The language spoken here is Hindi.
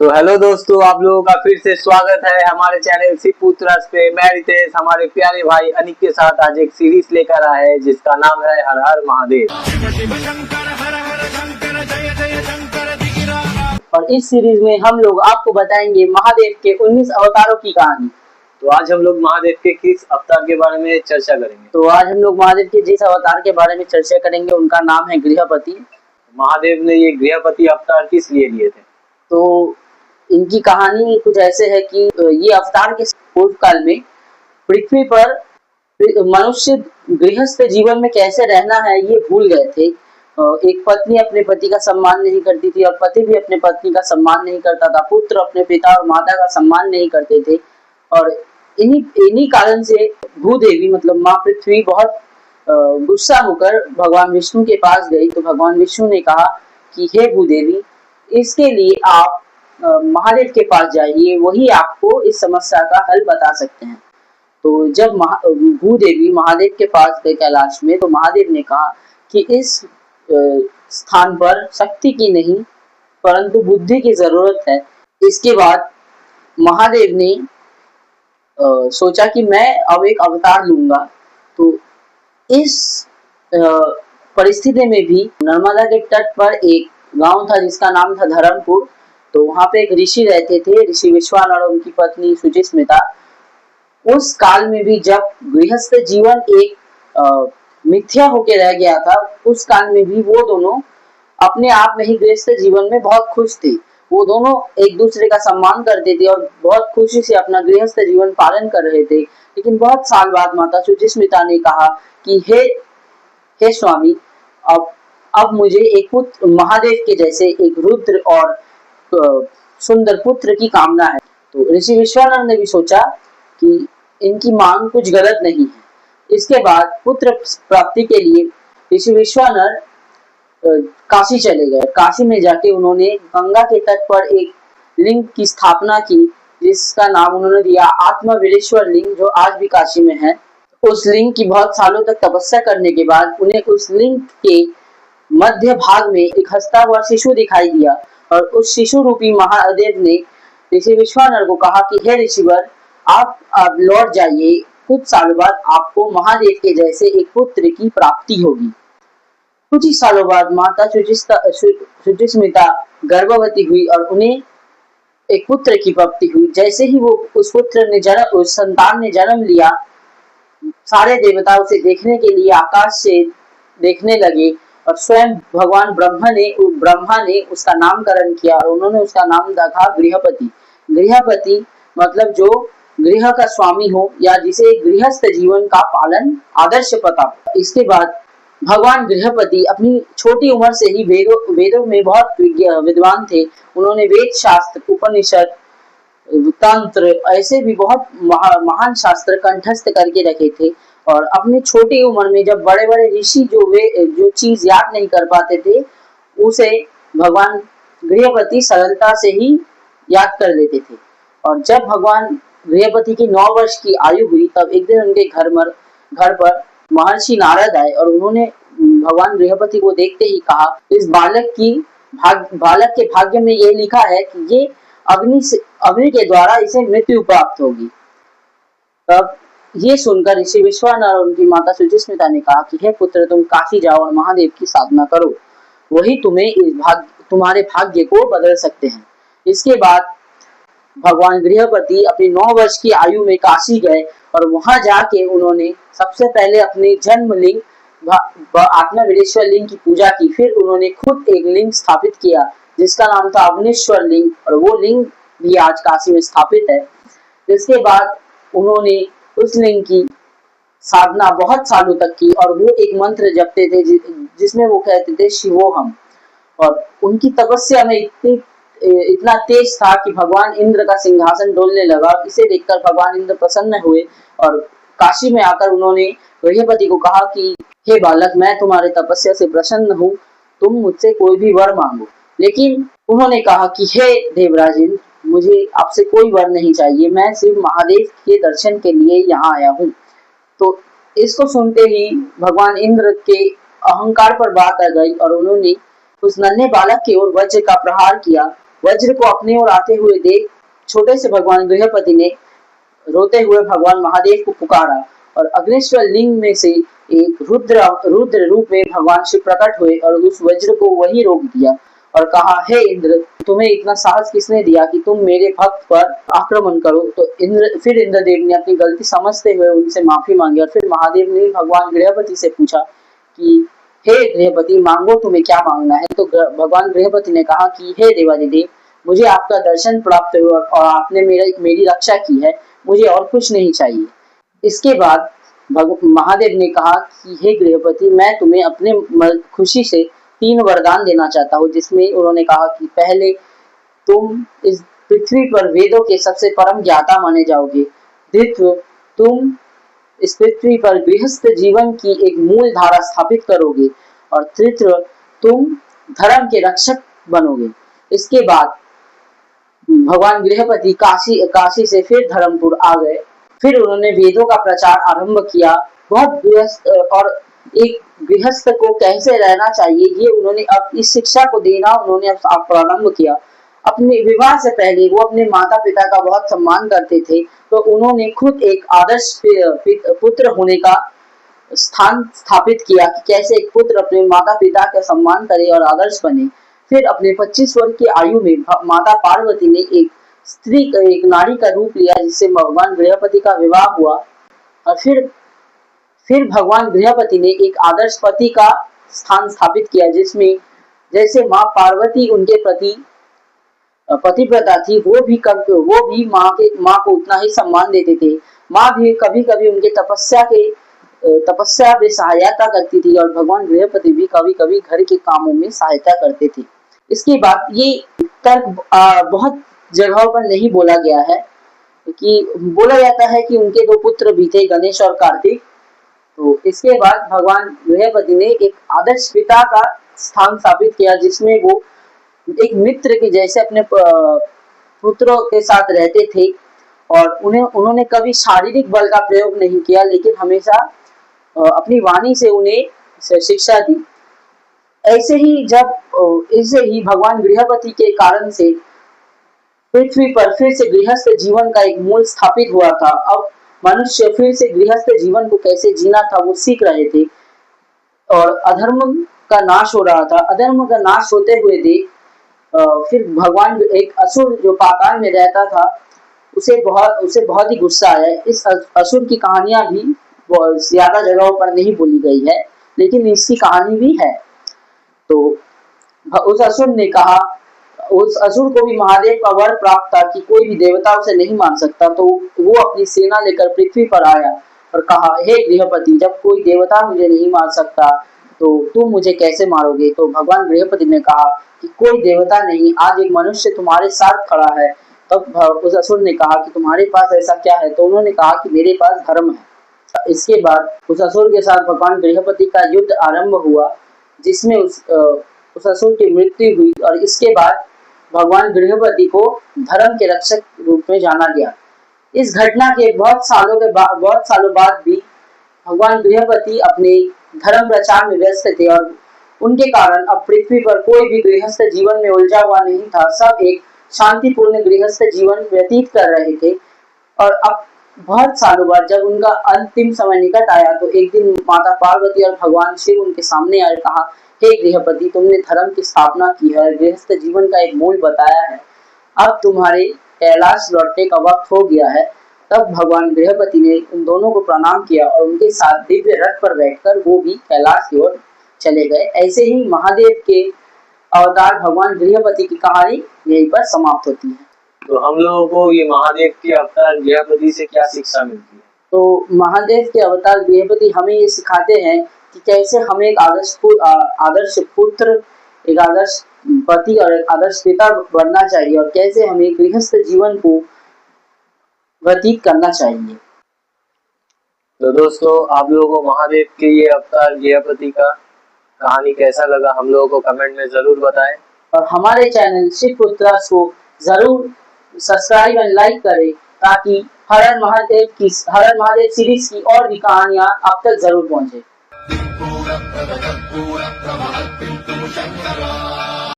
तो हेलो दोस्तों, आप लोगों का फिर से स्वागत है हमारे चैनल शिवपुत्रस पे। मैं रितेश हमारे प्यारे भाई अनिक के साथ आज एक सीरीज लेकर आए हैं जिसका नाम है हर हर महादेव। और इस सीरीज में हम लोग आपको बताएंगे महादेव के 19 अवतारों की कहानी। तो आज हम लोग महादेव के किस अवतार के बारे में चर्चा करेंगे? तो आज हम लोग महादेव के जिस अवतार के बारे में चर्चा करेंगे उनका नाम है गृहपति। महादेव ने ये गृहपति अवतार किस लिए लिए थे? तो इनकी कहानी कुछ ऐसे है कि ये अवतार के पूर्व काल में पृथ्वी पर मनुष्य गृहस्थ जीवन में कैसे रहना है ये भूल गए थे। एक पत्नी अपने पति का सम्मान नहीं करती थी और पति भी अपने पत्नी का सम्मान नहीं करता था। पुत्र अपने पिता और माता का सम्मान नहीं करते थे और इन्हीं कारण से भूदेवी मतलब माँ पृथ्वी बहुत गुस्सा होकर भगवान विष्णु के पास गई। तो भगवान विष्णु ने कहा कि हे भूदेवी, इसके लिए आप महादेव के पास जाइए, वही आपको इस समस्या का हल बता सकते हैं। तो जब भूदेवी महादेव के पास गए कैलाश में, तो महादेव ने कहा कि इस स्थान पर शक्ति की नहीं परंतु बुद्धि की जरूरत है। इसके बाद महादेव ने सोचा कि मैं अब एक अवतार लूंगा। तो इस परिस्थिति में भी नर्मदा के तट पर एक गांव था जिसका नाम था धर्मपुर। तो वहां पे एक ऋषि रहते थे, ऋषि विश्वानर और उनकी पत्नी सुचिस्मिता। उस काल में भी जब गृहस्थ जीवन एक मिथ्या होके रह गया था, उस काल में भी वो दोनों अपने आप में ही गृहस्थ जीवन में बहुत खुश थे। वो दोनों एक दूसरे का सम्मान करते थे और बहुत खुशी से अपना गृहस्थ जीवन पालन कर रहे थे। लेकिन बहुत साल बाद माता सुचिस्मिता ने कहा कि हे स्वामी, अब मुझे एक पुत्र महादेव के जैसे एक रुद्र और सुंदर पुत्र की कामना है। तो ऋषि विश्वानर ने भी सोचा कि इनकी मांग कुछ गलत नहीं है। इसके बाद पुत्र प्राप्ति के लिए ऋषि विश्वानर काशी चले गए। काशी में जाके उन्होंने गंगा के तट पर एक लिंग की स्थापना की जिसका नाम उन्होंने दिया आत्मवीरेश्वर लिंग, जो आज भी काशी में है। उस लिंग की बहुत सालों तक तपस्या करने के बाद उन्हें उस लिंग के मध्य भाग में एक हंसता हुआ शिशु दिखाई दिया और उस शिशु रूपी महादेव ने ऋषि विश्वानर को कहा कि हे ऋषिवर, आप अब लौट जाइए, कुछ सालों बाद आपको महादेव के जैसे एक पुत्र की प्राप्ति होगी। कुछ ही सालों बाद माता सुचिस्मिता गर्भवती हुई और उन्हें एक पुत्र की प्राप्ति हुई। जैसे ही वो उस संतान ने जन्म लिया, सारे देवता उसे देखने के लिए आकाश से देखने लगे और स्वयं भगवान ब्रह्मा ने उसका नामकरण किया और उन्होंने उसका नाम रखा गृहपति। गृहपति मतलब जो गृह का स्वामी हो या जिसे गृहस्थ जीवन का पालन आदर्श पता हो। इसके बाद भगवान गृहपति अपनी छोटी उम्र से ही वेदों में बहुत विद्वान थे। उन्होंने वेद शास्त्र, उपनिषद, तंत्र ऐसे भी बहुत महान शास्त्र कंठस्थ करके रखे थे। और अपनी छोटी उम्र में जब बड़े बड़े ऋषि जो चीज याद नहीं कर पाते थे, उसे भगवान गृहपति सरलता से ही याद कर लेते थे। और जब भगवान गृहपति की 9 वर्ष की आयु हुई, तब एक दिन उनके घर पर महर्षि नारद आए और उन्होंने भगवान गृहपति को देखते ही कहा, इस बालक के भाग्य में ये लिखा है कि ये अग्नि के द्वारा इसे मृत्यु प्राप्त होगी। तब ये सुनकर ऋषि विश्वानर और उनकी माता सुचिस्मिता ने कहा कि हे पुत्र, तुम काशी जाओ और महादेव की साधना करो, वही तुम्हारे भाग्य को बदल सकते हैं। इसके बाद भगवान गृहपति अपनी 9 वर्ष की आयु में काशी गए और वहां जाके उन्होंने सबसे पहले अपने जन्म लिंग आत्मवीरेश्वर लिंग की पूजा की। फिर उन्होंने खुद एक लिंग स्थापित किया जिसका नाम था अग्निश्वर लिंग और वो लिंग भी आज काशी में स्थापित है। इसके बाद उन्होंने उस लिंग की साधना बहुत सालों तक की और वो एक मंत्र जपते थे जिसमें वो कहते थे शिवोहम। और उनकी तपस्या में इतना तेज था कि भगवान इंद्र का सिंहासन डोलने लगा। इसे देखकर भगवान इंद्र प्रसन्न हुए और काशी में आकर उन्होंने गृहपति को कहा कि हे बालक, मैं तुम्हारे तपस्या से प्रसन्न हूँ, तुम मुझसे कोई भी वर मांगो। लेकिन उन्होंने कहा कि हे देवराजेंद्र, मुझे आपसे कोई वर नहीं चाहिए, मैं सिर्फ महादेव के दर्शन के लिए यहाँ आया हूँ। तो इसको सुनते ही भगवान इंद्र के अहंकार पर बात आ गई और उन्होंने उस नन्हे बालक की ओर वज्र का प्रहार किया वज्र को अपनी ओर आते हुए देख छोटे से भगवान गृहपति ने रोते हुए भगवान महादेव को पुकारा और अग्निश्वर लिंग में से एक रुद्र रूप में भगवान शिव प्रकट हुए और उस वज्र को वही रोक दिया और कहा, हे इंद्र, तुम्हें इतना साहस किसने दिया कि तुम मेरे भक्त पर आक्रमण करो। तो फिर इंद्रदेव ने अपनी गलती समझते हुए उनसे माफी मांगी और फिर महादेव ने भगवान गृहपति से पूछा कि हे गृहपति, मांगो, तुम्हें क्या मांगना है। तो भगवान गृहपति ने कहा कि हे देवादिदेव, मुझे आपका दर्शन प्राप्त हुआ और आपने मेरी रक्षा की है, मुझे और कुछ नहीं चाहिए। इसके बाद महादेव ने कहा कि हे गृहपति, मैं तुम्हें अपने खुशी से 3 वरदान देना चाहता हूँ, जिसमें उन्होंने कहा कि पहले, तुम इस पृथ्वी पर वेदों के सबसे परम ज्ञाता माने जाओगे। द्वितीय, तुम इस पृथ्वी पर गृहस्थ जीवन की एक मूल धारा स्थापित करोगे और तृतीय, तुम धर्म के रक्षक बनोगे। इसके बाद भगवान गृहपति काशी से फिर धर्मपुर आ गए। फिर उन्होंने वेदों का प्रचार आरंभ किया। बहुत गृहस्थ और एक गृहस्थ को कैसे रहना चाहिए, ये उन्होंने अब इस शिक्षा को देना उन्होंने अब प्रारंभ किया। अपने विवाह से पहले वो अपने माता पिता का बहुत सम्मान करते थे, तो उन्होंने खुद एक आदर्श पुत्र होने का स्थान स्थापित किया कि कैसे एक पुत्र अपने माता पिता का सम्मान करे और आदर्श बने। फिर अपने 25 वर्ष की आयु में माता पार्वती ने एक नारी का रूप लिया, जिससे भगवान गृहपति का विवाह हुआ। और फिर भगवान गृहपति ने एक आदर्श पति का स्थान स्थापित किया, जिसमें जैसे माँ पार्वती उनके प्रति पतिव्रता थी, वो भी माँ को उतना ही सम्मान देते थे। माँ भी कभी कभी उनके तपस्या में सहायता करती थी और भगवान गृहपति भी कभी कभी घर के कामों में सहायता करते थे। इसके बाद ये तर्क बहुत जगहों पर नहीं बोला गया है, कि बोला जाता है कि उनके 2 पुत्र भी थे, गणेश और कार्तिक। तो इसके बाद भगवान गृहपति ने एक आदर्श पिता का स्थान स्थापित किया, जिसमें वो एक मित्र के जैसे अपने पुत्रों के साथ रहते थे और उन्होंने कभी शारीरिक बल का प्रयोग नहीं किया, लेकिन हमेशा अपनी वाणी से उन्हें शिक्षा दी। ऐसे ही भगवान गृहपति के कारण से पृथ्वी पर फिर से गृहस्थ जीवन का एक मूल स्थापित हुआ था। अब मनुष्य फिर से गृहस्थ जीवन को कैसे जीना था वो सीख रहे थे और अधर्म का नाश हो रहा था। अधर्म का नाश होते हुए देख फिर भगवान, एक असुर जो पाताल में रहता था, उसे बहुत ही गुस्सा आया। इस असुर की कहानियां भी ज्यादा जगहों पर नहीं बोली गई है, लेकिन इसकी कहानी भी है। तो उस असुर को भी महादेव का वर प्राप्त था कि कोई भी देवता उसे नहीं मार सकता। तो वो अपनी सेना लेकर पृथ्वी पर आया और कहा, हे गृहपति, जब कोई देवता मुझे नहीं मार सकता तो तुम मुझे कैसे मारोगे। तो भगवान गृहपति ने कहा कि कोई देवता नहीं, आज एक मनुष्य तुम्हारे साथ खड़ा है। तब उस असुर ने कहा कि तुम्हारे पास ऐसा क्या है। तो उन्होंने कहा कि मेरे पास धर्म है। इसके बाद उस असुर के साथ भगवान गृहपति का युद्ध आरंभ हुआ, जिसमें उस असुर की मृत्यु हुई और इसके बाद भगवान गृहपति को धर्म के रक्षक रूप में जाना गया। इस घटना के बहुत सालों बाद भी भगवान गृहपति अपने धर्म प्रचार में व्यस्त थे और उनके कारण अब पृथ्वी पर कोई भी गृहस्थ जीवन में उलझा हुआ नहीं था। सब एक शांतिपूर्ण गृहस्थ जीवन व्यतीत कर रहे थे। और अब बहुत सालों बाद जब उनका अंतिम समय निकट आया, तो एक दिन माता पार्वती और भगवान शिव उनके सामने आए, कहा, हे गृहपति, तुमने धर्म की स्थापना की है, गृहस्थ जीवन का एक मूल बताया है, अब तुम्हारे कैलाश लौटने का वक्त हो गया है। तब भगवान गृहपति ने उन दोनों को प्रणाम किया और उनके साथ दिव्य रथ पर बैठकर वो भी कैलाश की ओर चले गए। ऐसे ही महादेव के अवतार भगवान गृहपति की कहानी यहीं पर समाप्त होती है। तो हम लोगों को ये महादेव के अवतार गृहपति से क्या शिक्षा मिलती है? तो महादेव के अवतार गृहपति हमें ये सिखाते हैं कि कैसे हमें एक आदर्श पुत्र, एक आदर्श पति और एक आदर्श पिता बनना चाहिए और कैसे हमें गृहस्थ जीवन को व्यतीत करना चाहिए। तो दोस्तों, आप लोगों को महादेव के ये अवतार गृहपति का कहानी कैसा लगा, हम लोगों को कमेंट में जरूर बताएं और हमारे चैनल शिव पुत्रास को जरूर सब्सक्राइब और लाइक करें, ताकि हर हर महादेव सीरीज की और भी कहानियां आप तक जरूर पहुंचे।